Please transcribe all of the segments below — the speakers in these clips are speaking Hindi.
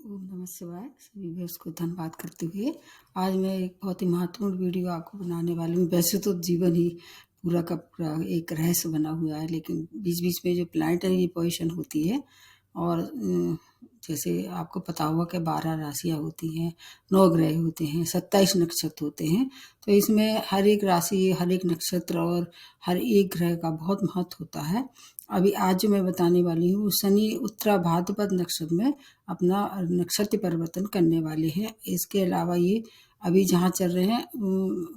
ओम नमः शिवाय। सभी व्यूअर्स को धन्यवाद करते हुए आज मैं एक बहुत ही महत्वपूर्ण वीडियो आपको बनाने वाली हूँ। वैसे तो जीवन ही पूरा का पूरा एक रहस्य बना हुआ है, लेकिन बीच बीच में जो प्लानिटरी पोजीशन होती है और जैसे आपको पता होगा कि 12 राशियाँ होती हैं, 9 ग्रह होते हैं, 27 नक्षत्र होते हैं। तो इसमें हर एक राशि, हर एक नक्षत्र और हर एक ग्रह का बहुत महत्व होता है। अभी आज जो मैं बताने वाली हूँ, शनि उत्तरा भाद्रपद नक्षत्र में अपना नक्षत्र परिवर्तन करने वाले हैं। इसके अलावा ये अभी जहाँ चल रहे हैं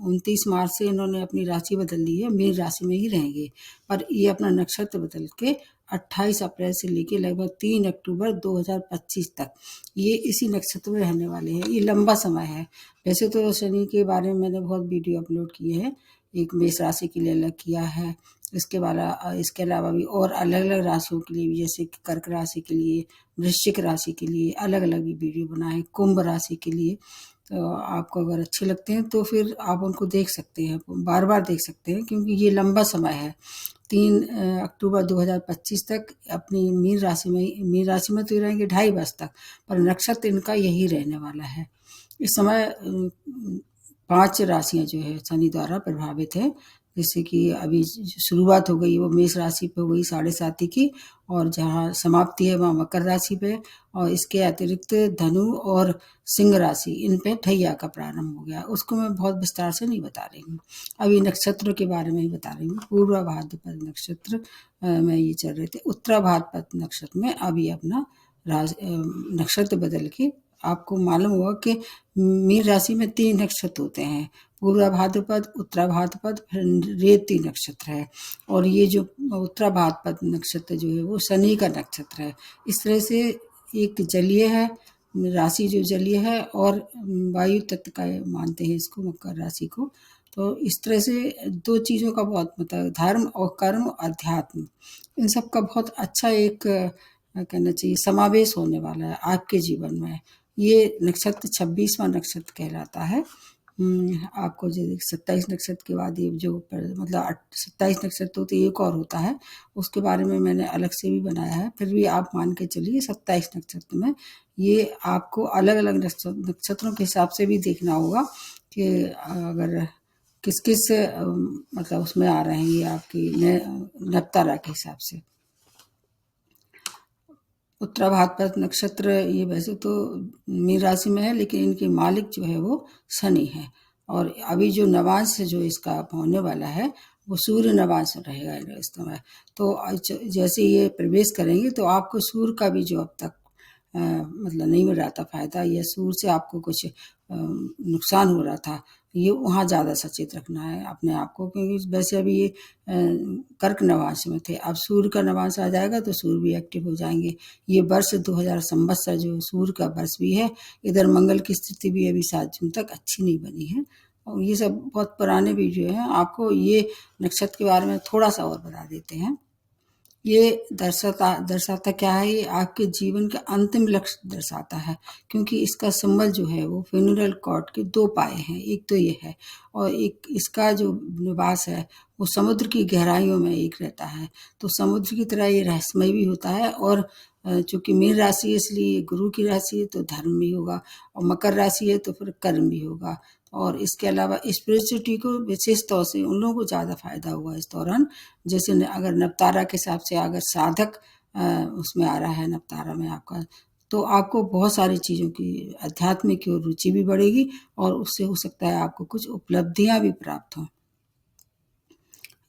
29 मार्च से इन्होंने अपनी राशि बदल ली है, मीन राशि में ही रहेंगे। पर ये अपना नक्षत्र बदल के 28 अप्रैल से लेके लगभग 3 अक्टूबर 2025 तक ये इसी नक्षत्र में रहने वाले हैं। ये लंबा समय है। वैसे तो शनि के बारे में मैंने बहुत वीडियो अपलोड किए हैं, एक मेष राशि के लिए अलग किया है, इसके अलावा भी और अलग अलग राशियों के लिए भी, जैसे कि कर्क राशि के लिए, वृश्चिक राशि के लिए अलग अलग भी वीडियो बनाए, कुंभ राशि के लिए। तो आपको अगर अच्छे लगते हैं तो फिर आप उनको देख सकते हैं, बार बार देख सकते हैं, क्योंकि ये लंबा समय है। 3 अक्टूबर 2025 तक अपनी मीन राशि में तो ये रहेंगे 2.5 वर्ष तक, पर नक्षत्र इनका यही रहने वाला है। इस समय 5 राशियाँ जो है शनि द्वारा प्रभावित है। जैसे कि अभी शुरुआत हो गई वो मेष राशि पे हो गई 7.5 की, और जहाँ समाप्ति है वहाँ मकर राशि पे, और इसके अतिरिक्त धनु और सिंह राशि, इन पे ठैया का प्रारंभ हो गया। उसको मैं बहुत विस्तार से नहीं बता रही हूँ, अभी नक्षत्रों के बारे में ही बता रही हूँ। पूर्वा भाद्रपद नक्षत्र में ये चल रहे थे। उत्तरा भाद्रपद नक्षत्र में अभी अपना नक्षत्र बदल के, आपको मालूम होगा कि मीन राशि में 3 नक्षत्र होते हैं, पूर्वा भाद्रपद, उत्तरा भाद्रपद, फिर रेवती नक्षत्र है। और ये जो उत्तरा भाद्रपद नक्षत्र जो है वो शनि का नक्षत्र है। इस तरह से एक जलीय है, राशि जो जलीय है, और वायु तत्व का मानते हैं इसको, मकर राशि को। तो इस तरह से 2 चीज़ों का बहुत मतलब धर्म और कर्म, अध्यात्म, इन सब का बहुत अच्छा एक कहना चाहिए समावेश होने वाला है आपके जीवन में। ये नक्षत्र 26वां नक्षत्र कहलाता है। आपको जो 27 नक्षत्र के बाद ये जो मतलब 27 नक्षत्र होते एक और होता है, उसके बारे में मैंने अलग से भी बनाया है। फिर भी आप मान के चलिए 27 नक्षत्र में ये आपको अलग अलग नक्षत्रों के हिसाब से भी देखना होगा कि अगर किस किस मतलब उसमें आ रहे हैं ये आपकी नवतारा के हिसाब से। उत्तरा भाद्रपद नक्षत्र ये वैसे तो मीन राशि में है, लेकिन इनके मालिक जो है वो शनि है। और अभी जो नवांश जो इसका होने वाला है वो सूर्य नवांश रहेगा इस समय। तो जैसे ये प्रवेश करेंगे तो आपको सूर्य का भी जो अब तक मतलब नहीं मिल रहा था फायदा, या सूर्य से आपको कुछ नुकसान हो रहा था, ये वहाँ ज़्यादा सचेत रखना है अपने आप को, क्योंकि वैसे अभी ये कर्क नवांश में थे, अब सूर्य का नवांश आ जाएगा तो सूर्य भी एक्टिव हो जाएंगे। ये वर्ष 2000 संवत्सर जो सूर्य का वर्ष भी है, इधर मंगल की स्थिति भी अभी 7 जून तक अच्छी नहीं बनी है। और ये सब बहुत पुराने वीडियो हैं, आपको ये नक्षत्र के बारे में थोड़ा सा और बता देते हैं। ये दर्शाता क्या है, ये आपके जीवन का अंतिम लक्ष्य दर्शाता है, क्योंकि इसका सिंबल जो है वो फ्यूनरल कॉर्ड के 2 पाए हैं, एक तो ये है, और एक इसका जो निवास है वो समुद्र की गहराइयों में एक रहता है। तो समुद्र की तरह ये रहस्यमय भी होता है, और चूंकि मीन राशि है इसलिए गुरु की राशि है तो धर्म भी होगा, और मकर राशि है तो फिर कर्म भी होगा। और इसके अलावा स्पिरिचुअलिटी को विशेष तौर से उन लोगों को ज़्यादा फायदा हुआ इस दौरान, जैसे अगर नवतारा के हिसाब से अगर साधक उसमें आ रहा है नवतारा में आपका, तो आपको बहुत सारी चीज़ों की अध्यात्म की ओर रुचि भी बढ़ेगी, और उससे हो सकता है आपको कुछ उपलब्धियां भी प्राप्त हों।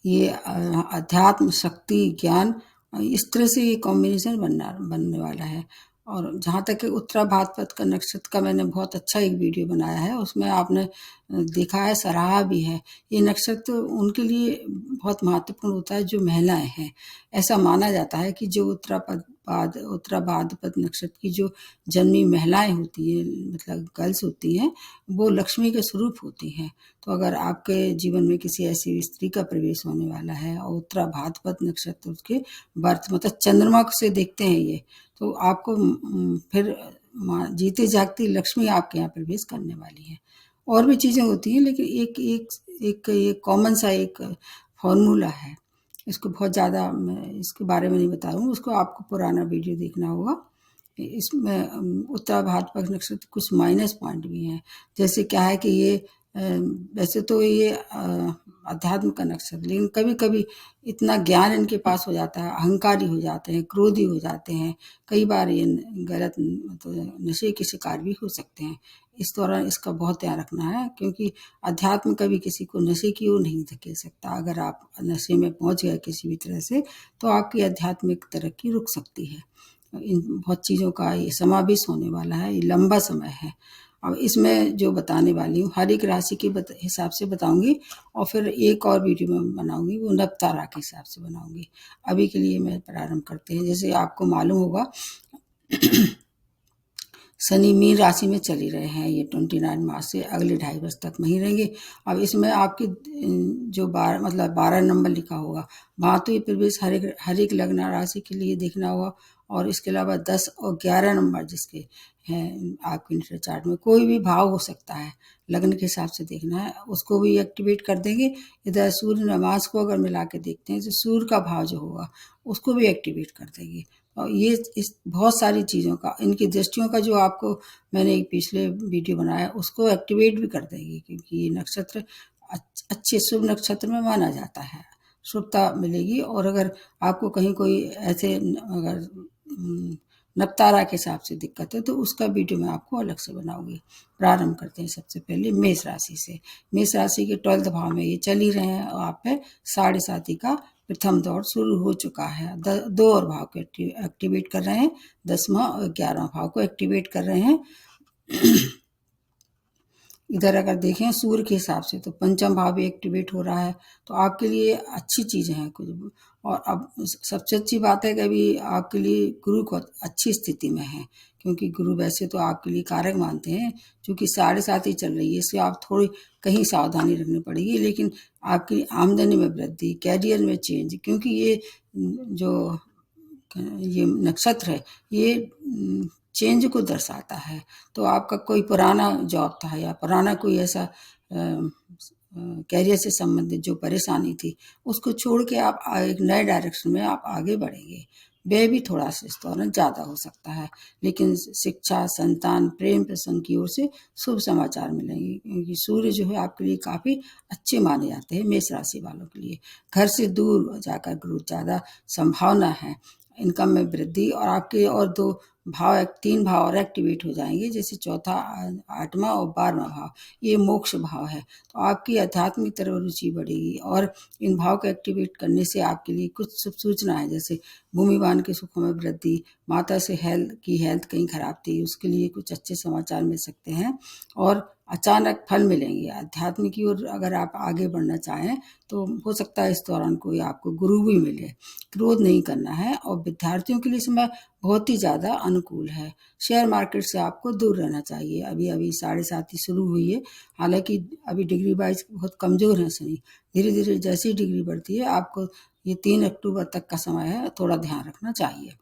ये अध्यात्म, शक्ति, ज्ञान, इस तरह से ये कॉम्बिनेशन बनने वाला है। और जहाँ तक कि उत्तरा भाद्रपद का नक्षत्र का मैंने बहुत अच्छा एक वीडियो बनाया है, उसमें आपने देखा है, सराहा भी है। ये नक्षत्र उनके लिए बहुत महत्वपूर्ण होता है जो महिलाएं हैं। ऐसा माना जाता है कि जो उत्तरा भाद्रपद नक्षत्र की जो जन्मी महिलाएं होती हैं, मतलब गर्ल्स होती हैं, वो लक्ष्मी के स्वरूप होती हैं। तो अगर आपके जीवन में किसी ऐसी स्त्री का प्रवेश होने वाला है और उत्तरा भाद्रपद नक्षत्र उसके बर्थ मतलब चंद्रमा से देखते हैं ये, तो आपको फिर जीते जागती लक्ष्मी आपके यहाँ प्रवेश करने वाली है। और भी चीज़ें होती हैं, लेकिन एक एक एक ये कॉमन सा एक फॉर्मूला है। इसको बहुत ज़्यादा मैं इसके बारे में नहीं बता रहा हूँ, उसको आपको पुराना वीडियो देखना होगा। इसमें उत्तरा भाद्रपद नक्षत्र कुछ माइनस पॉइंट भी हैं। जैसे क्या है कि ये वैसे तो ये अध्यात्म का नक्षत्र, लेकिन कभी कभी इतना ज्ञान इनके पास हो जाता है, अहंकारी हो जाते हैं, क्रोधी हो जाते हैं, कई बार ये गलत मतलब नशे के शिकार भी हो सकते हैं। इस दौरान इसका बहुत ध्यान रखना है, क्योंकि अध्यात्म कभी किसी को नशे की ओर नहीं धकेल सकता। अगर आप नशे में पहुंच गए किसी भी तरह से, तो आपकी आध्यात्मिक तरक्की रुक सकती है। इन बहुत चीज़ों का ये समावेश होने वाला है, ये लंबा समय है। अब इसमें जो बताने वाली हूँ हर एक राशि के हिसाब से बताऊंगी, और फिर एक और वीडियो में बनाऊंगी वो नवतारा के हिसाब से बनाऊंगी। अभी के लिए मैं प्रारंभ करते हैं। जैसे आपको मालूम होगा शनि मीन राशि में चल ही रहे हैं, ये 29 मार्च से अगले 2.5 वर्ष तक वहीं रहेंगे। अब इसमें आपकी जो 12 नंबर लिखा होगा, वहाँ तो ये प्रवेश हर एक लग्न राशि के लिए देखना होगा। और इसके अलावा 10 और 11 नंबर जिसके हैं आपके नेटल चार्ट में, कोई भी भाव हो सकता है, लग्न के हिसाब से देखना है, उसको भी एक्टिवेट कर देंगे। इधर सूर्य नमाज को अगर मिला के देखते हैं तो सूर्य का भाव जो होगा उसको भी एक्टिवेट कर देंगे। और ये इस बहुत सारी चीज़ों का, इनकी दृष्टियों का जो आपको मैंने एक पिछले वीडियो बनाया उसको एक्टिवेट भी कर देगी, क्योंकि ये नक्षत्र अच्छे शुभ नक्षत्र में माना जाता है, शुभता मिलेगी। और अगर आपको कहीं कोई ऐसे अगर नवतारा के हिसाब से दिक्कत है तो उसका वीडियो मैं आपको अलग से बनाऊंगी। प्रारंभ करते हैं सबसे पहले मेष राशि से। मेष राशि के 12वें भाव में ये चल ही रहे हैं, और आप पे 7.5 का प्रथम दौर शुरू हो चुका है। 2 और भाव को एक्टिवेट कर रहे हैं, 10वां और 11वां भाव को एक्टिवेट कर रहे हैं। इधर अगर देखें सूर्य के हिसाब से तो पंचम भाव भी एक्टिवेट हो रहा है, तो आपके लिए अच्छी चीज़ें हैं कुछ। और अब सबसे अच्छी बात है कि अभी आपके लिए गुरु को अच्छी स्थिति में है, क्योंकि गुरु वैसे तो आपके लिए कारक मानते हैं, क्योंकि 7.5 ही चल रही है, इससे आप थोड़ी कहीं सावधानी रखनी पड़ेगी। लेकिन आपकी आमदनी में वृद्धि, कैरियर में चेंज, क्योंकि ये नक्षत्र है, ये चेंज को दर्शाता है। तो आपका कोई पुराना जॉब था या पुराना कोई ऐसा कैरियर से संबंधित जो परेशानी थी, उसको छोड़ के आप एक नए डायरेक्शन में आप आगे बढ़ेंगे। व्यय भी थोड़ा सा इस दौरान ज़्यादा हो सकता है, लेकिन शिक्षा, संतान, प्रेम प्रसंग की ओर से शुभ समाचार मिलेंगे, क्योंकि सूर्य जो है आपके लिए काफ़ी अच्छे माने जाते हैं मेष राशि वालों के लिए। घर से दूर जाकर ग्रोथ ज़्यादा संभावना है। इनकम में वृद्धि, और आपके और 3 भाव और एक्टिवेट हो जाएंगे, जैसे चौथा, 8वां और 12वां भाव, ये मोक्ष भाव है। तो आपकी आध्यात्मिक तरफ रुचि बढ़ेगी, और इन भाव को एक्टिवेट करने से आपके लिए कुछ शुभ सूचना है, जैसे भूमिवान के सुखों में वृद्धि, माता से हेल्थ कहीं खराब थी उसके लिए कुछ अच्छे समाचार मिल सकते हैं, और अचानक फल मिलेंगे। अध्यात्म की ओर अगर आप आगे बढ़ना चाहें तो हो सकता है इस दौरान कोई आपको गुरु भी मिले। क्रोध नहीं करना है, और विद्यार्थियों के लिए समय बहुत ही ज़्यादा अनुकूल है। शेयर मार्केट से आपको दूर रहना चाहिए। अभी 7.5 शुरू हुई है, हालांकि अभी डिग्री वाइज बहुत कमज़ोर है शनि। धीरे धीरे जैसी डिग्री बढ़ती है, आपको ये 3 अक्टूबर तक का समय है, थोड़ा ध्यान रखना चाहिए।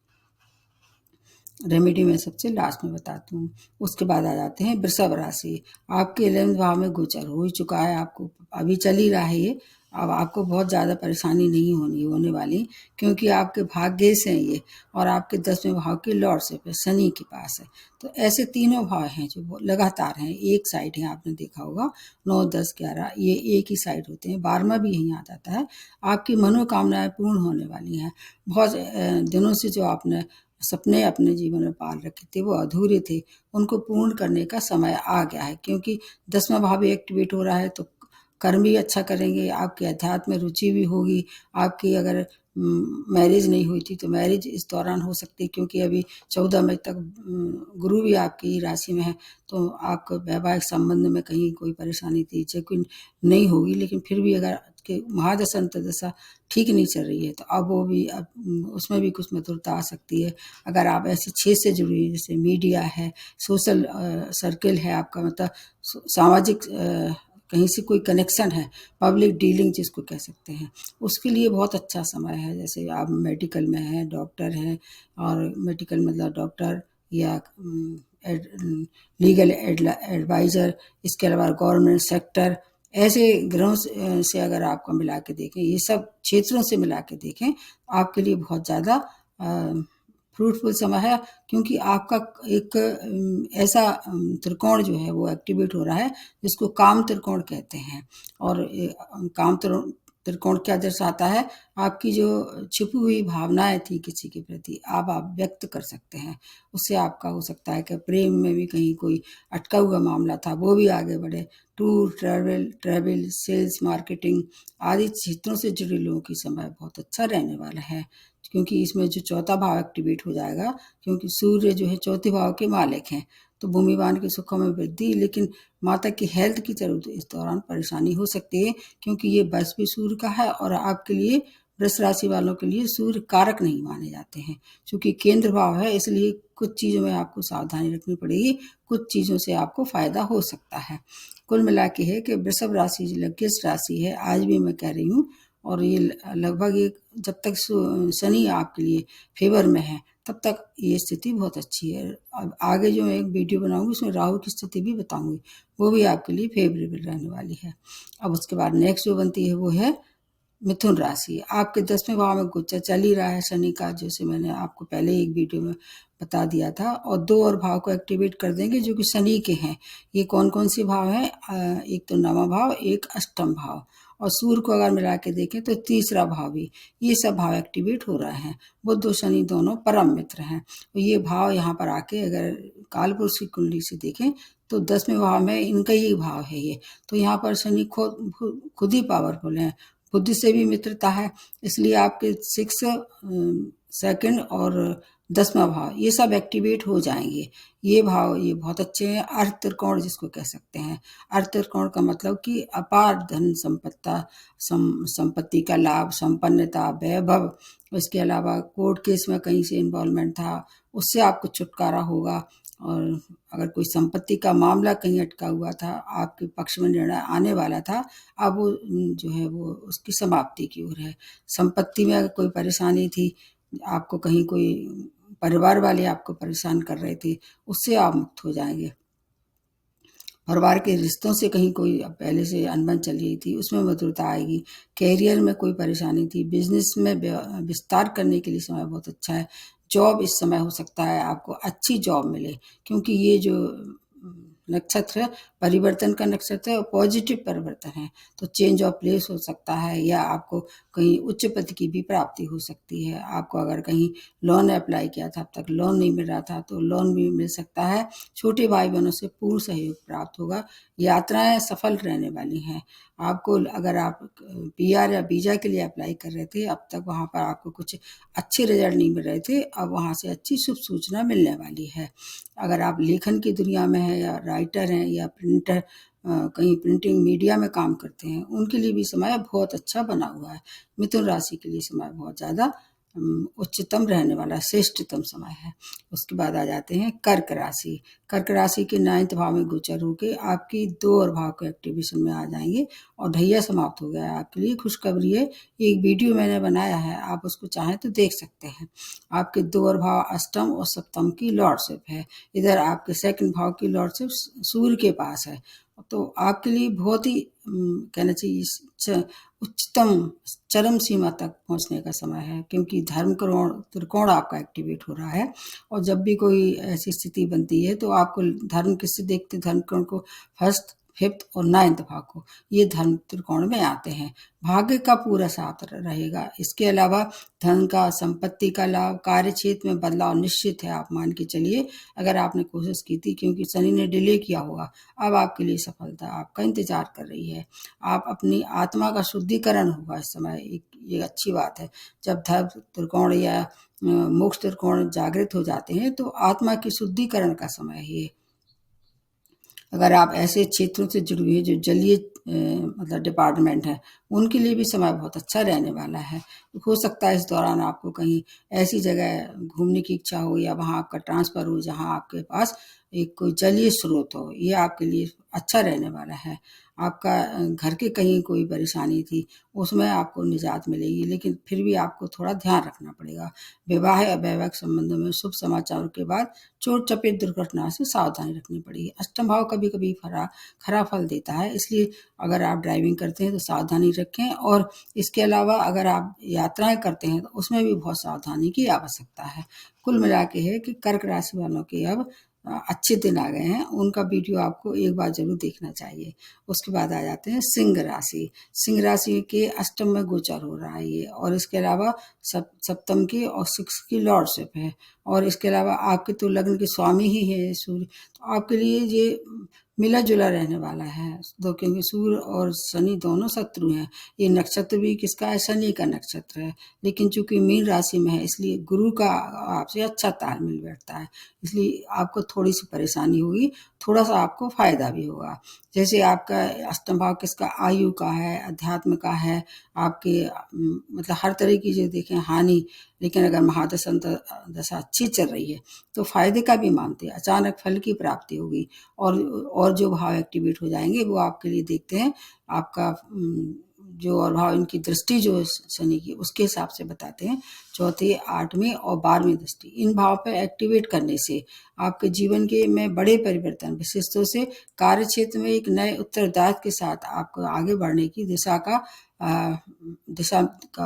रेमेडी में सबसे लास्ट में बताती हूँ। उसके बाद आ जाते हैं वृषभ राशि। आपके 11वें भाव में गोचर हो ही चुका है, आपको अभी चल ही रहा है ये। अब आपको बहुत ज़्यादा परेशानी नहीं होने वाली, क्योंकि आपके भाग्य से हैं ये, और आपके 10वें भाव के लॉर्डशिप है, शनि के पास है। तो ऐसे तीनों भाव हैं जो लगातार हैं, एक साइड है, आपने देखा होगा 9, 10, 11 ये एक ही साइड होते हैं, 12वां भी यहीं आ जाता है। आपकी मनोकामनाएं पूर्ण होने वाली हैं। बहुत दिनों से जो आपने सपने अपने जीवन में पाल रखे थे, वो अधूरे थे, उनको पूर्ण करने का समय आ गया है, क्योंकि 10वां भाव भी एक्टिवेट हो रहा है। तो कर्म भी अच्छा करेंगे, आपके अध्यात्म में रुचि भी होगी। आपकी अगर मैरिज नहीं हुई थी तो मैरिज इस दौरान हो सकती है, क्योंकि अभी 14 मई तक गुरु भी आपकी राशि में है। तो आपको वैवाहिक संबंध में कहीं कोई परेशानी थी, चाहे कोई नहीं होगी, लेकिन फिर भी अगर कि महादशा अंतर्दशा ठीक नहीं चल रही है, तो अब वो भी उसमें भी कुछ मधुरता आ सकती है। अगर आप ऐसे क्षेत्र से जुड़ी हुई, जैसे मीडिया है, सोशल सर्किल है आपका, मतलब सामाजिक कहीं से कोई कनेक्शन है, पब्लिक डीलिंग जिसको कह सकते हैं, उसके लिए बहुत अच्छा समय है। जैसे आप मेडिकल में हैं, डॉक्टर हैं, और मेडिकल मतलब डॉक्टर या लीगल एडवाइज़र, इसके अलावा गवर्नमेंट सेक्टर, ऐसे ग्रहों से अगर आपको मिला के देखें, ये सब क्षेत्रों से मिला के देखें, आपके लिए बहुत ज़्यादा फ्रूटफुल समय है, क्योंकि आपका एक ऐसा त्रिकोण जो है वो एक्टिवेट हो रहा है जिसको काम त्रिकोण कहते हैं। और काम त्रिकोण क्या दर्शाता है? आपकी जो छिपी हुई भावनाएं थी किसी के प्रति, आप व्यक्त कर सकते हैं। उससे आपका हो सकता है कि प्रेम में भी कहीं कोई अटका हुआ मामला था, वो भी आगे बढ़े। टूर, ट्रैवल, सेल्स, मार्केटिंग आदि क्षेत्रों से जुड़े लोगों की समय बहुत अच्छा रहने वाला है, क्योंकि इसमें जो चौथा भाव एक्टिवेट हो जाएगा, क्योंकि सूर्य जो है चौथे भाव के मालिक हैं। तो भूमिवान के सुखों में वृद्धि, लेकिन माता की हेल्थ की जरूरत इस दौरान परेशानी हो सकती है, क्योंकि ये बस भी सूर्य का है और आपके लिए वृष राशि वालों के लिए सूर्य कारक नहीं माने जाते हैं। चूंकि केंद्र भाव है, इसलिए कुछ चीज़ों में आपको सावधानी रखनी पड़ेगी, कुछ चीज़ों से आपको फायदा हो सकता है। कुल मिला के है कि वृषभ राशि जो लकीस्ट राशि है, आज भी मैं कह रही हूँ, और ये लगभग एक जब तक शनि आपके लिए फेवर में है तब तक ये स्थिति बहुत अच्छी है। अब आगे जो मैं एक वीडियो बनाऊंगी उसमें राहु की स्थिति भी बताऊंगी, वो भी आपके लिए फेवरेबल रहने वाली है। अब उसके बाद नेक्स्ट जो बनती है वो है मिथुन राशि। आपके 10वें भाव में गोचर चल ही रहा है शनि का, जैसे मैंने आपको पहले एक वीडियो में बता दिया था, और 2 और भाव को एक्टिवेट कर देंगे जो कि शनि के हैं। ये कौन कौन से भाव हैं? एक तो 9वां भाव, एक अष्टम भाव, और सूर्य को अगर मिला के देखें तो 3रा भाव भी। ये सब भाव एक्टिवेट हो रहे हैं। बुध और शनि दोनों परम मित्र हैं। तो ये भाव यहाँ पर आके अगर कालपुरुष की कुंडली से देखें तो 10वें भाव में इनका ही भाव है ये। तो यहाँ पर शनि खुद ही पावरफुल है, बुद्धि से भी मित्रता है, इसलिए आपके 6, 2nd और 10वां भाव ये सब एक्टिवेट हो जाएंगे। ये भाव ये बहुत अच्छे हैं। अर्थ त्रिकोण जिसको कह सकते हैं, अर्थ त्रिकोण का मतलब कि अपार धन संपत्ति का लाभ, संपन्नता, वैभव। उसके अलावा कोर्ट केस में कहीं से इन्वॉल्वमेंट था, उससे आपको छुटकारा होगा। और अगर कोई संपत्ति का मामला कहीं अटका हुआ था, आपके पक्ष में निर्णय आने वाला था, अब वो जो है वो उसकी समाप्ति की ओर है। संपत्ति में अगर कोई परेशानी थी, आपको कहीं कोई परिवार वाले आपको परेशान कर रहे थे, उससे आप मुक्त हो जाएंगे। परिवार के रिश्तों से कहीं कोई पहले से अनबन चल रही थी, उसमें मधुरता आएगी। कैरियर में कोई परेशानी थी, बिजनेस में विस्तार करने के लिए समय बहुत अच्छा है। जॉब इस समय हो सकता है आपको अच्छी जॉब मिले, क्योंकि ये जो नक्षत्र है परिवर्तन का नक्षत्र है और पॉजिटिव परिवर्तन है। तो चेंज ऑफ प्लेस हो सकता है, या आपको कहीं उच्च पद की भी प्राप्ति हो सकती है। आपको अगर कहीं लोन अप्लाई किया था, अब तक लोन नहीं मिल रहा था, तो लोन भी मिल सकता है। छोटे भाई बहनों से पूर्ण सहयोग प्राप्त होगा। यात्राएं सफल रहने वाली हैं। आपको अगर आप PR या वीजा के लिए अप्लाई कर रहे थे, अब तक वहाँ पर आपको कुछ अच्छे रिजल्ट नहीं मिल रहे थे, अब वहाँ से अच्छी शुभ सूचना मिलने वाली है। अगर आप लेखन की दुनिया में हैं, या राइटर हैं, या प्रिंटर, कहीं प्रिंटिंग मीडिया में काम करते हैं, उनके लिए भी समय बहुत अच्छा बना हुआ है। मिथुन राशि के लिए समय बहुत ज़्यादा उच्चतम रहने वाला श्रेष्ठतम समय है। उसके बाद आ जाते हैं कर्क राशि। कर्क राशि के 9th भाव में गोचर होकर आपकी 2 और भाव के एक्टिवेशन में आ जाएंगे, और ढैया समाप्त हो गया है। आपके लिए खुशखबरी है, एक वीडियो मैंने बनाया है, आप उसको चाहें तो देख सकते हैं। आपके 2 और भाव अष्टम और सप्तम की लॉर्डशिप है। इधर आपके 2nd भाव की लॉर्डशिप सूर्य के पास है। तो आपके लिए बहुत ही कहना चाहिए उच्चतम चरम सीमा तक पहुंचने का समय है, क्योंकि धर्म त्रिकोण आपका एक्टिवेट हो रहा है। और जब भी कोई ऐसी स्थिति बनती है तो आपको धर्म किससे देखते, धर्म त्रिकोण को 1st, 5th और 9th भाव को, ये धर्म त्रिकोण में आते हैं। भाग्य का पूरा साथ रहेगा। इसके अलावा धन का, संपत्ति का लाभ, कार्य क्षेत्र में बदलाव निश्चित है। आप मान के चलिए, अगर आपने कोशिश की थी, क्योंकि शनि ने डिले किया होगा, अब आपके लिए सफलता आपका इंतजार कर रही है। आप अपनी आत्मा का शुद्धिकरण होगा इस समय, ये अच्छी बात है। जब धर्म त्रिकोण या मोक्ष त्रिकोण जागृत हो जाते हैं तो आत्मा की शुद्धिकरण का समय है ये। अगर आप ऐसे क्षेत्रों से जुड़े हुए जो जलीय मतलब डिपार्टमेंट है, उनके लिए भी समय बहुत अच्छा रहने वाला है। हो सकता है इस दौरान आपको कहीं ऐसी जगह घूमने की इच्छा हो, या वहाँ आपका ट्रांसफ़र हो जहाँ आपके पास एक कोई जलीय स्रोत हो, ये आपके लिए अच्छा रहने वाला है। आपका घर के कहीं कोई परेशानी थी, उसमें आपको निजात मिलेगी, लेकिन फिर भी आपको थोड़ा ध्यान रखना पड़ेगा। विवाह या वैवाहिक संबंधों में शुभ समाचारों के बाद चोट चपेट दुर्घटना से सावधानी रखनी पड़ेगी। अष्टम भाव कभी कभी खरा फल देता है, इसलिए अगर आप ड्राइविंग करते हैं तो सावधानी रखें, और इसके अलावा अगर आप यात्राएं करते हैं तो उसमें भी बहुत सावधानी की आवश्यकता है। कुल मिला के है कि कर्क राशि वालों के अब अच्छे दिन आ गए हैं, उनका वीडियो आपको एक बार जरूर देखना चाहिए। उसके बाद आ जाते हैं सिंह राशि। सिंह राशि के अष्टम में गोचर हो रहा है ये, और इसके अलावा सप्तम की और सिक्स की लॉर्डशिप है, और इसके अलावा आपके तो लग्न के स्वामी ही है सूर्य, तो आपके लिए ये मिला जुला रहने वाला है दो, क्योंकि सूर्य और शनि दोनों शत्रु हैं। ये नक्षत्र भी किसका है? शनि का नक्षत्र है, लेकिन चूंकि मीन राशि में है इसलिए गुरु का आपसे अच्छा तालमेल बैठता है, इसलिए आपको थोड़ी सी परेशानी होगी, थोड़ा सा आपको फायदा भी होगा। जैसे आपका अष्टम भाव किसका? आयु का है, अध्यात्म का है, आपके मतलब हर तरह की जो देखें हानि, लेकिन अगर महादशा दशा अच्छी चल रही है तो फायदे का भी मानते हैं, अचानक फल की प्राप्ति होगी, और जो भाव एक्टिवेट हो जाएंगे वो आपके लिए देखते हैं आपका जो और भाव, इनकी दृष्टि जो शनि की उसके हिसाब से बताते हैं, चौथी, आठवीं और 12वीं दृष्टि इन भाव पर एक्टिवेट करने से आपके जीवन के में बड़े परिवर्तन, विशेष तौर से कार्य क्षेत्र में एक नए उत्तरदायित्व के साथ आपको आगे बढ़ने की दिशा का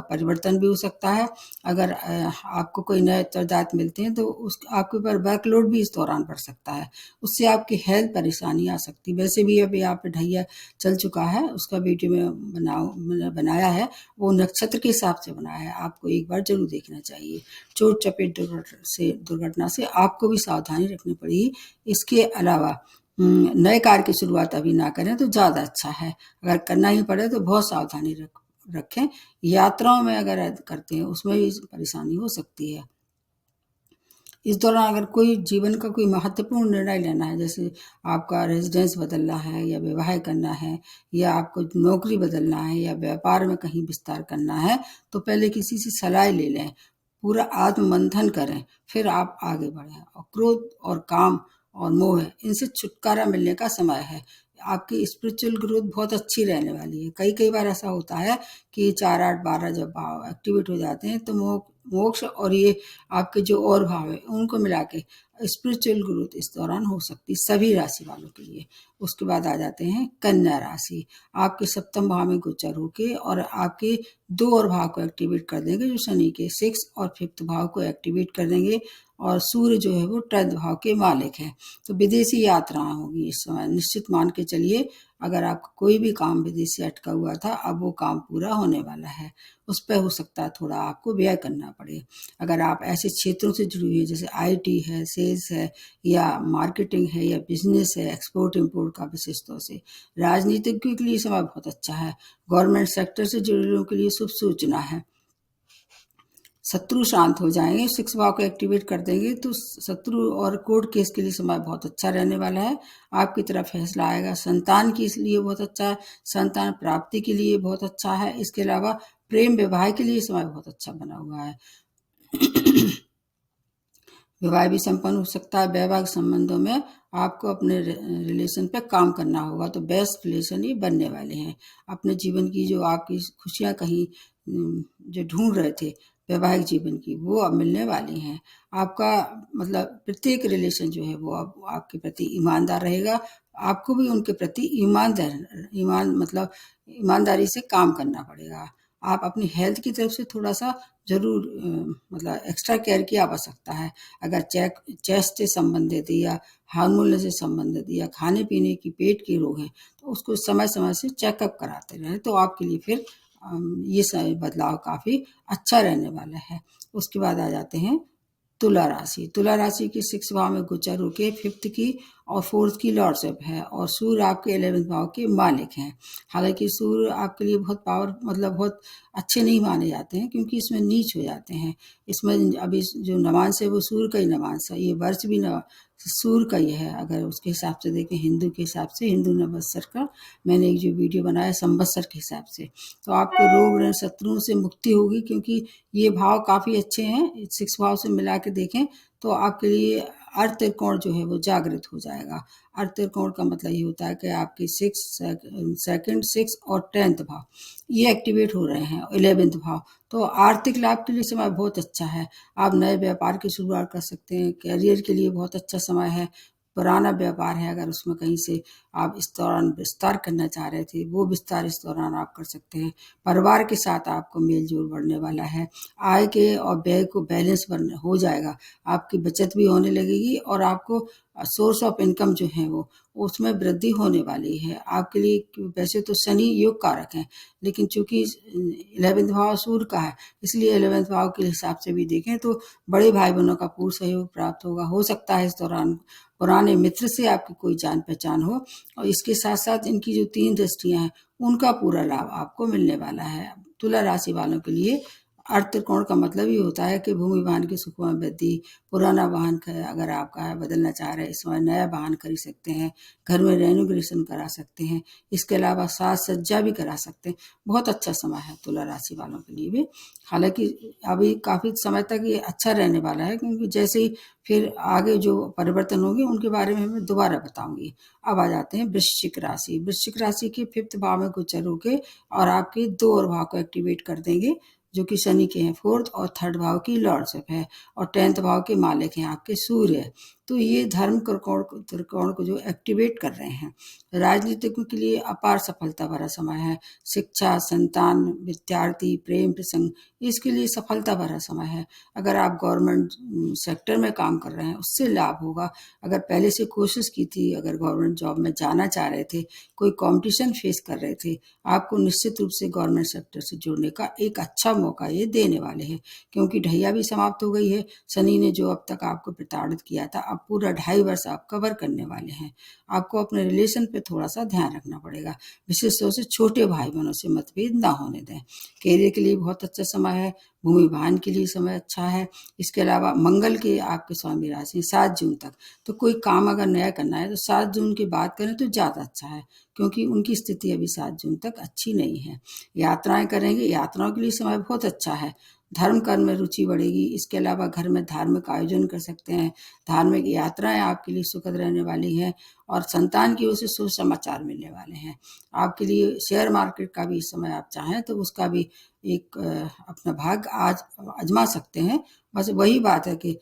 परिवर्तन भी हो सकता है। अगर आपको कोई नए उत्तरदायित्व मिलते हैं तो उस आपके ऊपर वर्कलोड भी इस दौरान बढ़ सकता है, उससे आपकी हेल्थ परेशानी आ सकती है। वैसे भी अभी आप ढैया चल चुका है, उसका वीडियो में मैंने बनाया है, वो नक्षत्र के हिसाब से बनाया है, आपको एक बार जरूर देखना चाहिए। चोट चपेट दुर्घटना से आपको भी सावधानी रखनी पड़ेगी। इसके अलावा नए कार्य की शुरुआत अभी ना करें तो ज़्यादा अच्छा है, अगर करना ही पड़े तो बहुत सावधानी रखें। यात्राओं में अगर करते हैं उसमें भी परेशानी हो सकती है। इस दौरान अगर कोई जीवन का कोई महत्वपूर्ण निर्णय लेना है, जैसे आपका रेजिडेंस बदलना है या विवाह करना है या आपको नौकरी बदलना है या व्यापार में कहीं विस्तार करना है, तो पहले किसी से सलाह ले लें, पूरा आत्ममंथन करें, फिर आप आगे बढ़ें। और क्रोध और काम और मोह इनसे छुटकारा मिलने का समय है। आपकी स्पिरिचुअल ग्रोथ बहुत अच्छी रहने वाली है। कई कई बार ऐसा होता है कि 4, 8, 12 जब भाव एक्टिवेट हो जाते हैं तो मोक्ष और ये आपके जो और भाव है उनको मिला के स्पिरिचुअल ग्रोथ इस दौरान हो सकती है सभी राशि वालों के लिए। उसके बाद आ जाते हैं कन्या राशि। आपके सप्तम भाव में गोचर होके और आपके 2 और भाव को एक्टिवेट कर देंगे, जो शनि के 6 और 5th भाव को एक्टिवेट कर देंगे, और सूर्य जो है वो 10th भाव के मालिक है। तो विदेशी यात्राएं होगी इस समय, निश्चित मान के चलिए। अगर आपका कोई भी काम विदेश से अटका हुआ था, अब वो काम पूरा होने वाला है, उस पर हो सकता है थोड़ा आपको व्यय करना पड़े। अगर आप ऐसे क्षेत्रों से जुड़ी हुई है जैसे IT है, सेल्स है या मार्केटिंग है या बिजनेस है, एक्सपोर्ट इम्पोर्ट का, विशेष तौर से राजनीतिज्ञों के लिए समय बहुत अच्छा है। गवर्नमेंट सेक्टर से जुड़े लोगों के लिए शुभ सूचना है। शत्रु शांत हो जाएंगे, 6 भाव को एक्टिवेट कर देंगे तो शत्रु और कोर्ट केस के लिए समय बहुत अच्छा रहने वाला है। आपकी तरफ फैसला आएगा। संतान के लिए बहुत अच्छा है, संतान प्राप्ति के लिए बहुत अच्छा है। इसके अलावा प्रेम विवाह के लिए समय बहुत अच्छा बना हुआ है। विवाह भी संपन्न हो सकता है। वैवाहिक संबंधों में आपको अपने रिलेशन पे काम करना होगा, तो बेस्ट रिलेशन ही बनने वाले हैं। अपने जीवन की जो आपकी खुशियां कहीं जो ढूंढ रहे थे वैवाहिक जीवन की, वो अब मिलने वाली हैं। आपका मतलब प्रत्येक रिलेशन जो है वो अब आपके प्रति ईमानदार रहेगा। आपको भी उनके प्रति ईमानदारी से काम करना पड़ेगा। आप अपनी हेल्थ की तरफ से थोड़ा सा जरूर मतलब एक्स्ट्रा केयर की आवश्यकता है। अगर चेस्ट से संबंधित या हार्मोन से संबंधित या खाने पीने की पेट के रोग हैं तो उसको समय समय से चेकअप कराते रहें, तो आपके लिए फिर ये बदलाव काफ़ी अच्छा रहने वाला है। उसके बाद आ जाते हैं तुला राशि। तुला राशि के 6 भाव में गोचर होके 5th की और 4th की लॉर्डशिप है, और सूर्य आपके 11th भाव के मालिक हैं। हालांकि सूर्य आपके लिए बहुत बहुत अच्छे नहीं माने जाते हैं, क्योंकि इसमें नीच हो जाते हैं। इसमें अभी जो नवांश है वो सूर्य का ही नवांश है, ये वर्ष भी सूर्य का ही है। अगर उसके हिसाब से देखें, हिंदू के हिसाब से, हिंदू नवंबर का मैंने एक जो वीडियो बनाया संवत्सर के हिसाब से, तो आपको रोग ऋण शत्रुओं से मुक्ति होगी, क्योंकि ये भाव काफ़ी अच्छे हैं। 6 भाव से मिला के देखें तो आपके लिए अर्थ त्रिकोण जो है वो जागृत हो जाएगा। अर्थ त्रिकोण का मतलब ये होता है कि आपके 2nd, 6th और 10th भाव ये एक्टिवेट हो रहे हैं, 11th भाव। तो आर्थिक लाभ के लिए समय बहुत अच्छा है। आप नए व्यापार की शुरुआत कर सकते हैं, कैरियर के लिए बहुत अच्छा समय है। पुराना व्यापार है, अगर उसमें कहीं से आप इस दौरान विस्तार करना चाह रहे थे, वो विस्तार इस दौरान आप कर सकते हैं। परिवार के साथ आपको मेल जोल बढ़ने वाला है। आय के और व्यय को बैलेंस हो जाएगा। आपकी बचत भी होने लगेगी और आपको सोर्स ऑफ इनकम जो है वो उसमें वृद्धि होने वाली है। आपके लिए वैसे तो शनि योग कारक है, लेकिन चूंकि 11वां भाव सूर्य का है, इसलिए 11वें भाव के हिसाब से भी देखें तो बड़े भाई बहनों का पूर्ण सहयोग प्राप्त होगा। हो सकता है इस दौरान पुराने मित्र से आपकी कोई जान पहचान हो, और इसके साथ साथ इनकी जो 3 दृष्टियां हैं उनका पूरा लाभ आपको मिलने वाला है। तुला राशि वालों के लिए अर्थ त्रिकोण का मतलब ही होता है कि भूमि वाहन की सुख में वृद्धि। पुराना वाहन अगर आपका है बदलना चाह रहे हैं, इस समय नया वाहन खरीद सकते हैं। घर में रेनोवेशन करा सकते हैं। इसके अलावा साज सज्जा भी करा सकते हैं। बहुत अच्छा समय है तुला राशि वालों के लिए भी। हालांकि अभी काफी समय तक ये अच्छा रहने वाला है, क्योंकि जैसे ही फिर आगे जो परिवर्तन होंगे उनके बारे में मैं दोबारा बताऊंगी। अब आ जाते हैं वृश्चिक राशि। वृश्चिक राशि के 5th भाव में गोचर होके और आपके 2 और भाव को एक्टिवेट कर देंगे, जो कि शनि के हैं। 4th और 3rd भाव की लॉर्डशिप है और 10th भाव के मालिक हैं आपके सूर्य। तो ये धर्म त्रिकोण को जो एक्टिवेट कर रहे हैं। राजनीतिज्ञों के लिए अपार सफलता भरा समय है। शिक्षा, संतान, विद्यार्थी, प्रेम प्रसंग, इसके लिए सफलता भरा समय है। अगर आप गवर्नमेंट सेक्टर में काम कर रहे हैं उससे लाभ होगा। अगर पहले से कोशिश की थी, अगर गवर्नमेंट जॉब में जाना चाह रहे थे, कोई कंपटीशन फेस कर रहे थे, आपको निश्चित रूप से गवर्नमेंट सेक्टर से जुड़ने का एक अच्छा मौका ये देने वाले हैं। क्योंकि ढैया भी समाप्त हो गई है। शनि ने जो अब तक आपको प्रताड़ित किया था, अब पूरा 2.5 वर्ष आप कवर करने वाले हैं। आपको अपने रिलेशन पे थोड़ा सा ध्यान रखना पड़ेगा। विशेष तौर से छोटे भाई बहनों से मतभेद ना होने दें। कैरियर के लिए बहुत अच्छा समय है। भूमि वाहन के लिए समय अच्छा है। इसके अलावा मंगल के आपके स्वामी राशि 7 जून तक, तो कोई काम अगर नया करना है तो 7 जून के बाद करें तो ज़्यादा अच्छा है, क्योंकि उनकी स्थिति अभी 7 जून तक अच्छी नहीं है। यात्राएं करेंगे, यात्राओं के लिए समय बहुत अच्छा है। धर्म कर्म में रुचि बढ़ेगी। इसके अलावा घर में धार्मिक आयोजन कर सकते हैं। धार्मिक यात्राएं आपके लिए सुखद रहने वाली हैं और संतान की ओर से शुभ समाचार मिलने वाले हैं। आपके लिए शेयर मार्केट का भी इस समय आप चाहें तो उसका भी एक अपना भाग आज आजमा सकते हैं। बस वही बात है कि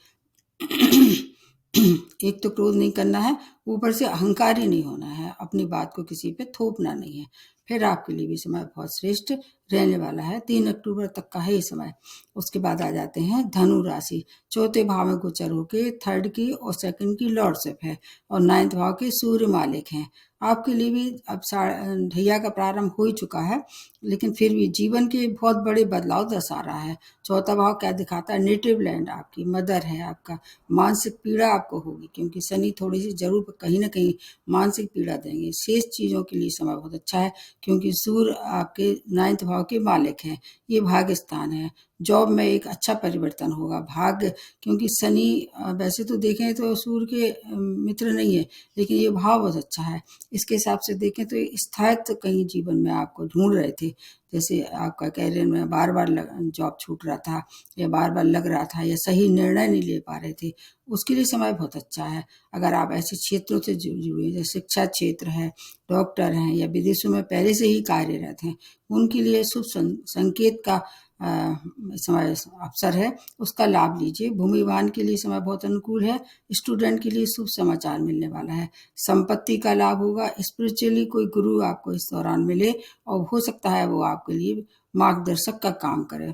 एक तो क्रोध नहीं करना है, ऊपर से अहंकारी नहीं होना है, अपनी बात को किसी पे थोपना नहीं है। फिर आपके लिए भी समय बहुत श्रेष्ठ रहने वाला है। 3 अक्टूबर तक का है ये समय। उसके बाद आ जाते हैं धनु राशि। 4थे भाव में गोचर होके 3rd की और 2nd की लॉर्डशिप है और 9th भाव के सूर्य मालिक हैं। आपके लिए भी अब ढैया का प्रारंभ हो ही चुका है, लेकिन फिर भी जीवन के बहुत बड़े बदलाव दर्शा रहा है। 4था भाव क्या दिखाता है? नेटिव लैंड, आपकी मदर है, आपका मानसिक पीड़ा आपको होगी, क्योंकि शनि थोड़ी सी जरूर कहीं ना कहीं मानसिक पीड़ा देंगे। शेष चीज़ों के लिए समय बहुत अच्छा है, क्योंकि सूर्य आपके 9th भाव के मालिक हैं। ये भाग्य स्थान है। जॉब में एक अच्छा परिवर्तन होगा। भाग्य, क्योंकि शनि वैसे तो देखें तो सूर्य के मित्र नहीं है, लेकिन ये भाव बहुत अच्छा है। इसके हिसाब से देखें तो स्थायित्व कहीं जीवन में आपको ढूंढ रहे थे, जैसे आपका कैरियर में बार बार जॉब छूट रहा था या बार बार लग रहा था या सही निर्णय नहीं ले पा रहे थे, उसके लिए समय बहुत अच्छा है। अगर आप ऐसे क्षेत्रों से जुड़े, जैसे शिक्षा क्षेत्र है, डॉक्टर हैं या विदेशों में पहले से ही कार्यरत हैं, उनके लिए शुभ संकेत का समय अवसर है, उसका लाभ लीजिए। भूमि वाहन के लिए समय बहुत अनुकूल है। स्टूडेंट के लिए शुभ समाचार मिलने वाला है। संपत्ति का लाभ होगा। स्पिरिचुअली कोई गुरु आपको इस दौरान मिले और हो सकता है वो आपके लिए मार्गदर्शक का काम करे।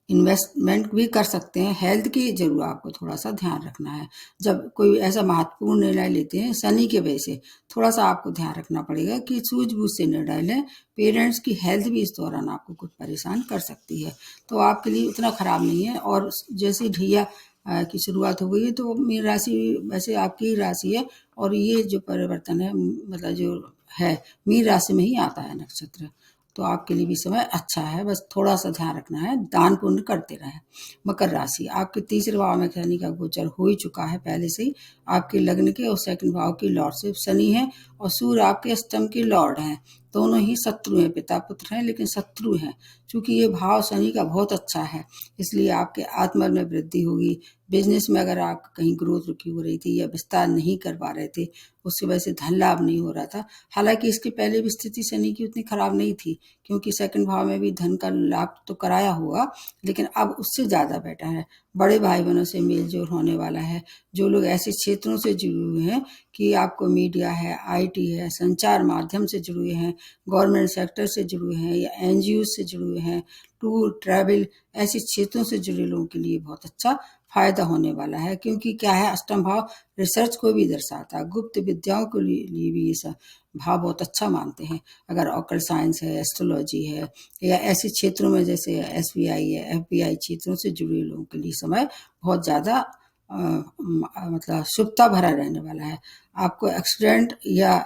इन्वेस्टमेंट भी कर सकते हैं। हेल्थ की जरूर आपको थोड़ा सा ध्यान रखना है। जब कोई ऐसा महत्वपूर्ण निर्णय लेते हैं शनि के वजह से, थोड़ा सा आपको ध्यान रखना पड़ेगा कि सूझबूझ से निर्णय लें। पेरेंट्स की हेल्थ भी इस दौरान आपको कुछ परेशान कर सकती है, तो आपके लिए उतना खराब नहीं है। और जैसे ढैया की शुरुआत हो गई है, तो मीन राशि वैसे आपकी ही राशि है और ये जो परिवर्तन है, मतलब जो है, मीन राशि में ही आता है नक्षत्र, तो आपके लिए भी समय अच्छा है। बस थोड़ा सा ध्यान रखना है, दान पुण्य करते रहें। मकर राशि, आपके 3रे भाव में शनि का गोचर हो ही चुका है पहले से ही। आपके लग्न के और 2nd भाव की लॉर्डशिप शनि है और सूर्य आपके अष्टम के लॉर्ड हैं। दोनों ही शत्रु हैं, पिता पुत्र हैं लेकिन शत्रु हैं। चूंकि ये भाव शनि का बहुत अच्छा है, इसलिए आपके आत्मबल में वृद्धि होगी। बिजनेस में अगर आप कहीं ग्रोथ रुकी हो रही थी या विस्तार नहीं कर पा रहे थे, उसकी वजह से धन लाभ नहीं हो रहा था। हालांकि इसके पहले भी स्थिति शनि की उतनी खराब नहीं थी, क्योंकि सेकंड भाव में भी धन का लाभ तो कराया हुआ, लेकिन अब उससे ज़्यादा बेटर है। बड़े भाई बहनों से मेल जोल होने वाला है। जो लोग ऐसे क्षेत्रों से जुड़े हुए हैं कि आपको मीडिया है, आईटी है, संचार माध्यम से जुड़े हुए हैं, गवर्नमेंट सेक्टर से जुड़े हुए हैं या एनजीओ से जुड़े हुए हैं, टूर ट्रैवल ऐसे क्षेत्रों से जुड़े लोगों के लिए बहुत अच्छा फायदा होने वाला है। क्योंकि क्या है, अष्टम भाव रिसर्च को भी दर्शाता है, गुप्त विद्याओं के लिए भी ये सब भाव बहुत अच्छा मानते हैं। अगर ऑकल्ट साइंस है, एस्ट्रोलॉजी है या ऐसे क्षेत्रों में जैसे एसबीआई है, एफबीआई क्षेत्रों से जुड़े लोगों के लिए समय बहुत ज़्यादा मतलब शुभता भरा रहने वाला है। आपको एक्सीडेंट या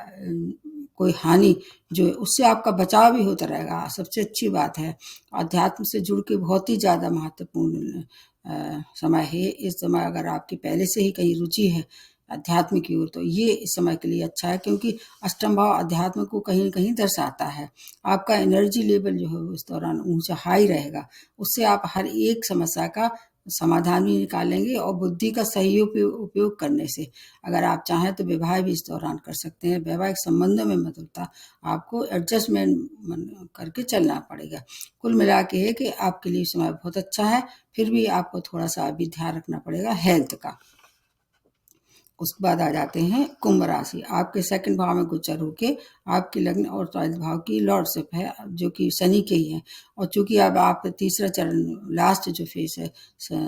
कोई हानि जो उससे आपका बचाव भी होता रहेगा, सबसे अच्छी बात है। अध्यात्म से जुड़ के बहुत ही ज़्यादा महत्वपूर्ण समय है। इस समय अगर आपकी पहले से ही कहीं रुचि है अध्यात्म की ओर, तो ये इस समय के लिए अच्छा है, क्योंकि अष्टम भाव अध्यात्म को कहीं न कहीं दर्शाता है। आपका एनर्जी लेवल जो है उस दौरान ऊंचा हाई रहेगा, उससे आप हर एक समस्या का समाधान भी निकालेंगे। और बुद्धि का सही उपयोग करने से अगर आप चाहें तो विवाह भी इस दौरान कर सकते हैं। वैवाहिक संबंधों में मधुरता, आपको एडजस्टमेंट करके चलना पड़ेगा। कुल मिला के है कि आपके लिए समय बहुत अच्छा है, फिर भी आपको थोड़ा सा अभी ध्यान रखना पड़ेगा हेल्थ का। उसके बाद आ जाते हैं कुंभ राशि। आपके सेकंड भाव में गोचर होके आपके लग्न और 12 भाव की लॉर्डशिप है, जो कि शनि के ही है। और चूंकि अब आप तीसरा चरण लास्ट जो फेज है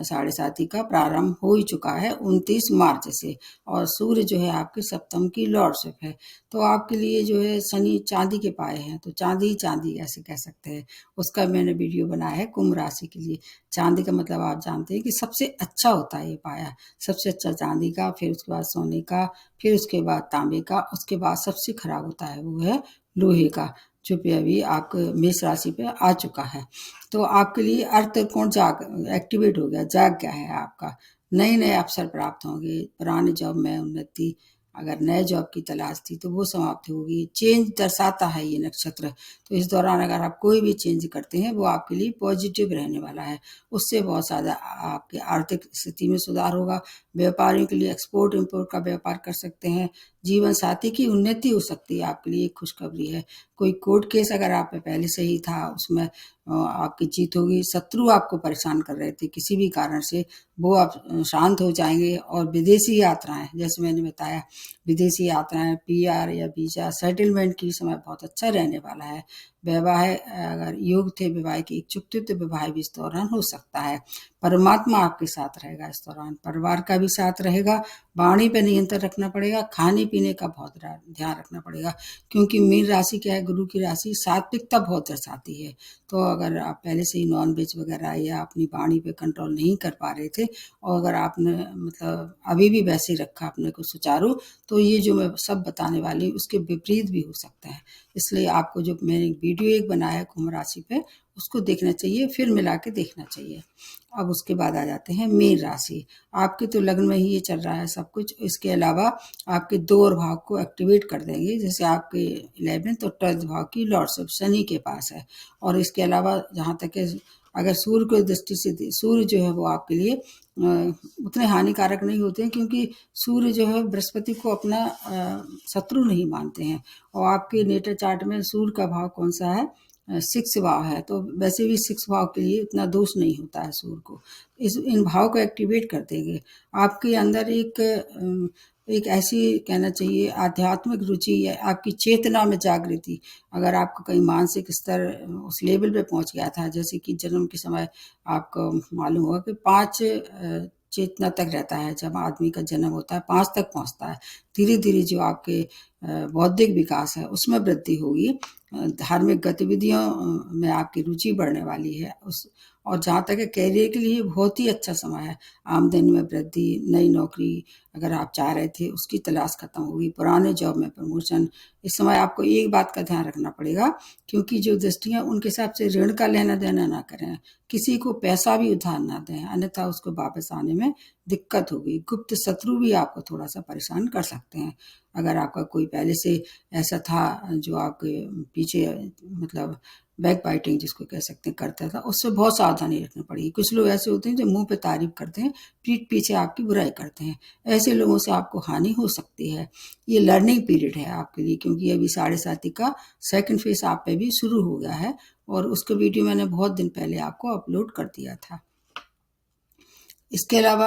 साढ़े साथी का प्रारंभ हो ही चुका है 29 मार्च से, और सूर्य जो है आपके सप्तम की लॉर्डशिप है। तो आपके लिए जो है शनि चांदी के पाए हैं, तो चांदी चांदी ऐसे कह सकते हैं। उसका मैंने वीडियो बनाया है कुंभ राशि के लिए। चांदी का मतलब आप जानते हैं कि सबसे अच्छा होता है ये पाया, सबसे अच्छा चांदी का, फिर उसके बाद सोने का, फिर उसके बाद तांबे का, उसके बाद सबसे खराब होता है वो है लोहे का, जो कि अभी आपके मेष राशि पे आ चुका है। तो आपके लिए अर्थ त्रिकोण जाग एक्टिवेट हो गया, जाग गया है आपका। नए नए अवसर प्राप्त होंगे। पुराने जॉब में उन्नति, अगर नए जॉब की तलाश थी तो वो समाप्त होगी। चेंज दर्शाता है ये नक्षत्र, तो इस दौरान अगर आप कोई भी चेंज करते हैं वो आपके लिए पॉजिटिव रहने वाला है। उससे बहुत ज़्यादा आपके आर्थिक स्थिति में सुधार होगा। व्यापारियों के लिए एक्सपोर्ट इम्पोर्ट का व्यापार कर सकते हैं। जीवन साथी की उन्नति हो सकती है, आपके लिए एक खुशखबरी है। कोई कोर्ट केस अगर आप पे पहले से ही था उसमें आपकी जीत होगी। शत्रु आपको परेशान कर रहे थे किसी भी कारण से, वो आप शांत हो जाएंगे। और विदेशी यात्राएं, जैसे मैंने बताया, विदेशी यात्राएं, पीआर या वीजा सेटलमेंट की समय बहुत अच्छा रहने वाला है। विवाह अगर योग थे, विवाह के इच्छुक थे, तो विवाह भी इस दौरान हो सकता है। परमात्मा आपके साथ रहेगा इस दौरान, परिवार का भी साथ रहेगा। वाणी पे नियंत्रण रखना पड़ेगा, खाने पीने का बहुत ध्यान रखना पड़ेगा, क्योंकि मीन राशि क्या है, गुरु की राशि सात्विकता बहुत दर्शाती है। तो अगर आप पहले से ही नॉन वेज वगैरह या अपनी वाणी पे कंट्रोल नहीं कर पा रहे थे, और अगर आपने मतलब अभी भी वैसे ही रखा अपने को सुचारू, तो ये जो मैं सब बताने वाली हूँ उसके विपरीत भी हो सकता है। इसलिए आपको जो मैंने वीडियो एक बनाया है कुंभ राशि पे, उसको देखना चाहिए, फिर मिला के देखना चाहिए। अब उसके बाद आ जाते हैं मीन राशि। आपके तो लग्न में ही ये चल रहा है सब कुछ। इसके अलावा आपके दो और भाव को एक्टिवेट कर देंगे, जैसे आपके 11th और 12th भाव की लॉर्डशिप शनि के पास है। और इसके अलावा जहाँ तक है, अगर सूर्य को दृष्टि से, सूर्य जो है वो आपके लिए उतने हानिकारक नहीं होते हैं, क्योंकि सूर्य जो है बृहस्पति को अपना शत्रु नहीं मानते हैं। और आपके नेटर चार्ट में सूर्य का भाव कौन सा है, 6 भाव है, तो वैसे भी 6 भाव के लिए इतना दोष नहीं होता है सूर्य को। इन भाव को एक्टिवेट कर देंगे। आपके अंदर एक ऐसी कहना चाहिए आध्यात्मिक रुचि या आपकी चेतना में जागृति, अगर आपका कहीं मानसिक स्तर उस लेवल पे पहुंच गया था, जैसे कि जन्म के समय आपको मालूम होगा कि 5 चेतना तक रहता है, जब आदमी का जन्म होता है 5 तक पहुंचता है। धीरे धीरे जो आपके बौद्धिक विकास है उसमें वृद्धि होगी। धार्मिक गतिविधियों में आपकी रुचि बढ़ने वाली है। और जहाँ तक है कैरियर के लिए बहुत ही अच्छा समय है। आमदनी में वृद्धि, नई नौकरी अगर आप चाह रहे थे उसकी तलाश खत्म होगी, पुराने जॉब में प्रमोशन। इस समय आपको एक बात का ध्यान रखना पड़ेगा, क्योंकि जो दृष्टियाँ उनके हिसाब से ऋण का लेना देना ना करें, किसी को पैसा भी उधार ना दें, अन्यथा उसको वापस आने में दिक्कत होगी। गुप्त शत्रु भी आपको थोड़ा सा परेशान कर सकते हैं। अगर आपका कोई पहले से ऐसा था जो आपके पीछे मतलब बैक बाइटिंग जिसको कह सकते हैं करता था, उससे बहुत सावधानी रखनी पड़ेगी। कुछ लोग ऐसे होते हैं जो मुंह पे तारीफ करते हैं, पीठ पीछे आपकी बुराई करते हैं। ऐसे लोगों से आपको हानि हो सकती है। ये लर्निंग पीरियड है आपके लिए, क्योंकि अभी 7.5 का सेकंड फेज आप पे भी शुरू हो गया है और उसका वीडियो मैंने बहुत दिन पहले आपको अपलोड कर दिया था। इसके अलावा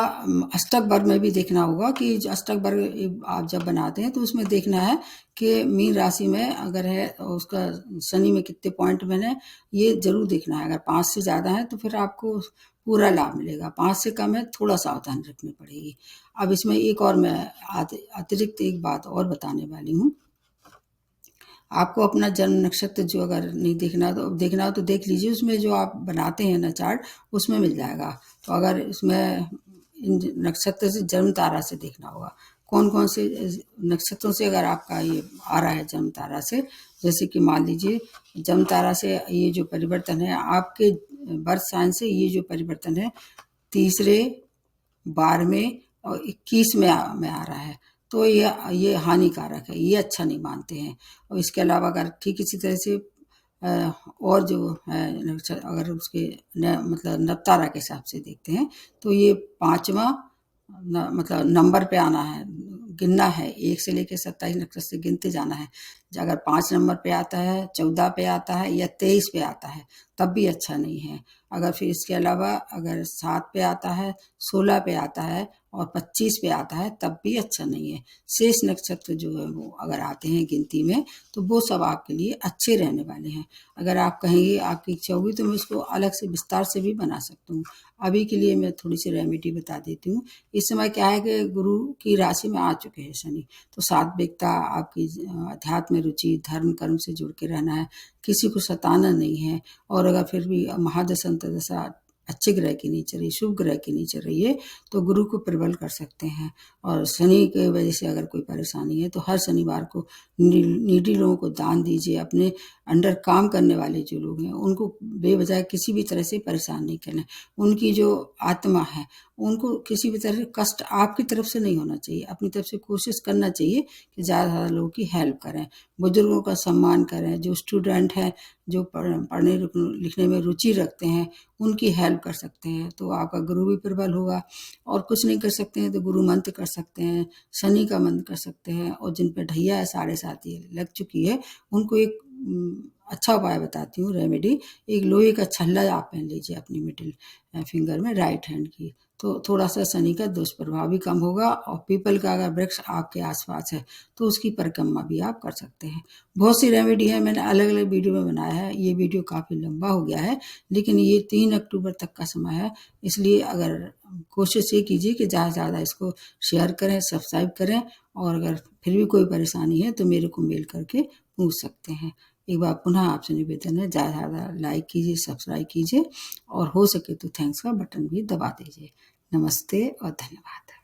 अष्टक वर्ग में भी देखना होगा कि जो अष्टक वर्ग आप जब बनाते हैं तो उसमें देखना है कि मीन राशि में अगर है उसका शनि में कितने पॉइंट बने, ये जरूर देखना है। अगर 5 से ज़्यादा है तो फिर आपको पूरा लाभ मिलेगा, 5 से कम है थोड़ा सावधानी रखनी पड़ेगी। अब इसमें एक और मैं अतिरिक्त एक बात और बताने वाली हूँ। आपको अपना जन्म नक्षत्र जो अगर नहीं देखना हो तो देख लीजिए, उसमें जो आप बनाते हैं ना चार्ट, उसमें मिल जाएगा। तो अगर इसमें इन नक्षत्र से जन्म तारा से देखना होगा, कौन कौन से नक्षत्रों से अगर आपका ये आ रहा है जन्म तारा से, जैसे कि मान लीजिए जन्म तारा से ये जो परिवर्तन है आपके बर्थ साइन से, ये जो परिवर्तन है 3रे 12वें और 21 में आ रहा है, तो ये हानिकारक है, ये अच्छा नहीं मानते हैं। और इसके अलावा अगर ठीक इसी तरह से और जो है अगर उसके मतलब नवतारा के हिसाब से देखते हैं तो ये 5वां मतलब नंबर पे आना है, गिनना है, 1 से लेकर 27 नक्षत्र से गिनते जाना है। अगर 5 नंबर पे आता है, 14 पे आता है या 23 पे आता है तब भी अच्छा नहीं है। अगर फिर इसके अलावा अगर 7 पे आता है, 16 पे आता है और 25 पे आता है तब भी अच्छा नहीं है। शेष नक्षत्र जो है वो अगर आते हैं गिनती में तो वो सब आपके लिए अच्छे रहने वाले हैं। अगर आप कहेंगे आपकी इच्छा होगी तो मैं इसको अलग से विस्तार से भी बना सकती हूँ। अभी के लिए मैं थोड़ी सी रेमेडी बता देती हूँ। इस समय क्या है कि गुरु की राशि में आ चुके हैं शनि, तो सात्विकता, आपकी अध्यात्म में रुचि, धर्म कर्म से जुड़ के रहना है, किसी को सताना नहीं है। और अगर फिर भी महादशा अंतर्दशा अच्छे ग्रह की नहीं चल रही, शुभ ग्रह की नहीं चल रही है, तो गुरु को प्रबल कर सकते हैं। और शनि की वजह से अगर कोई परेशानी है तो हर शनिवार को नीडी लोगों को दान दीजिए। अपने अंडर काम करने वाले जो लोग हैं उनको बेवजह किसी भी तरह से परेशान नहीं करना। उनकी जो आत्मा है उनको किसी भी तरह से कष्ट आपकी तरफ से नहीं होना चाहिए। अपनी तरफ से कोशिश करना चाहिए कि ज़्यादा से ज़्यादा लोगों की हेल्प करें, बुजुर्गों का सम्मान करें। जो स्टूडेंट हैं, जो पढ़ने लिखने में रुचि रखते हैं, उनकी हेल्प कर सकते हैं तो आपका गुरु भी प्रबल होगा। और कुछ नहीं कर सकते हैं तो गुरु मंत्र कर सकते हैं, शनि का मंत्र कर सकते हैं। और जिन पे ढैया है 7.5 लग चुकी है उनको एक अच्छा उपाय बताती हूँ रेमेडी। एक लोहे का छल्ला आप पहन लीजिए अपनी मिडिल फिंगर में, राइट हैंड की, तो थोड़ा सा शनि का दुष्प्रभाव भी कम होगा। और पीपल का अगर वृक्ष आपके आसपास है तो उसकी परिक्रमा भी आप कर सकते हैं। बहुत सी रेमेडी है, मैंने अलग अलग वीडियो में बनाया है। ये वीडियो काफ़ी लंबा हो गया है लेकिन ये 3 अक्टूबर तक का समय है, इसलिए अगर कोशिश ये कीजिए कि ज़्यादा से ज़्यादा इसको शेयर करें, सब्सक्राइब करें। और अगर फिर भी कोई परेशानी है तो मेरे को मेल करके पूछ सकते हैं। एक बार पुनः आपसे निवेदन है, ज़्यादा से ज़्यादा लाइक कीजिए, सब्सक्राइब कीजिए और हो सके तो थैंक्स का बटन भी दबा दीजिए। नमस्ते और धन्यवाद।